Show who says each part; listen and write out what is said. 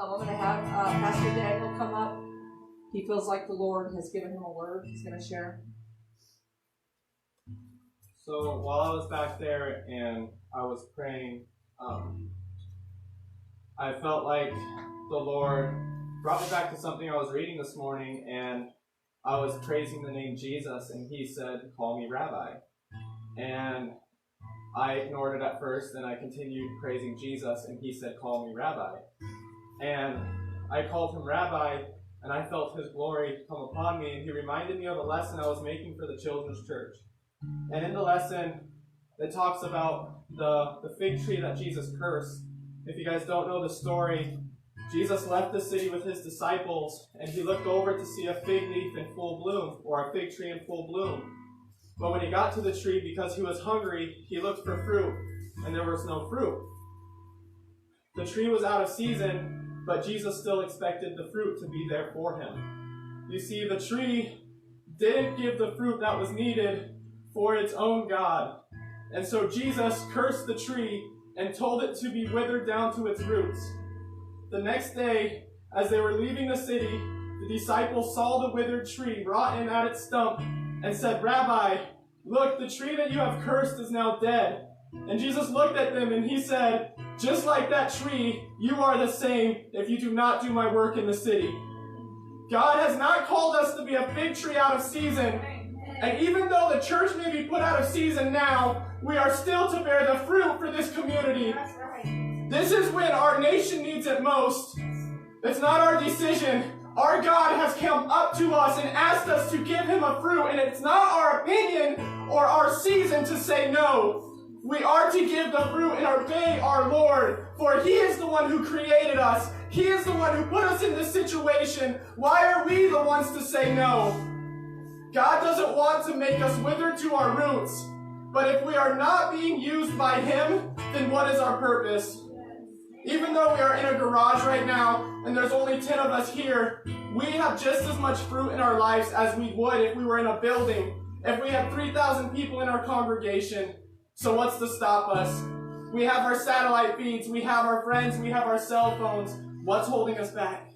Speaker 1: I'm going to have Pastor Daniel come up. He feels like the Lord has given him a word. He's going to share.
Speaker 2: So while I was back there and I was praying, I felt like the Lord brought me back to something I was reading this morning, and I was praising the name Jesus, and he said, "Call me Rabbi." And I ignored it at first, and I continued praising Jesus, and he said, "Call me Rabbi." And I called him Rabbi, and I felt his glory come upon me, and he reminded me of a lesson I was making for the children's church. And in the lesson, it talks about the fig tree that Jesus cursed. If you guys don't know the story, Jesus left the city with his disciples, and he looked over to see a fig leaf in full bloom, or a fig tree in full bloom. But when he got to the tree, because he was hungry, he looked for fruit, and there was no fruit. The tree was out of season, but Jesus still expected the fruit to be there for him. You see, the tree didn't give the fruit that was needed for its own God. And so Jesus cursed the tree and told it to be withered down to its roots. The next day, as they were leaving the city, the disciples saw the withered tree rotten at its stump and said, "Rabbi, look, the tree that you have cursed is now dead." And Jesus looked at them and he said, "Just like that tree, you are the same if you do not do my work in the city." God has not called us to be a fig tree out of season. And even though the church may be put out of season now, we are still to bear the fruit for this community.
Speaker 1: That's right.
Speaker 2: This is when our nation needs it most. It's not our decision. Our God has come up to us and asked us to give him a fruit, and it's not our opinion or our season to say no. We are to give the fruit and obey our Lord, for he is the one who created us. He is the one who put us in this situation. Why are we the ones to say no? God doesn't want to make us wither to our roots. But if we are not being used by him, then what is our purpose? Even though we are in a garage right now, and there's only 10 of us here, we have just as much fruit in our lives as we would if we were in a building, if we had 3,000 people in our congregation. So what's to stop us? We have our satellite feeds, we have our friends, we have our cell phones. What's holding us back?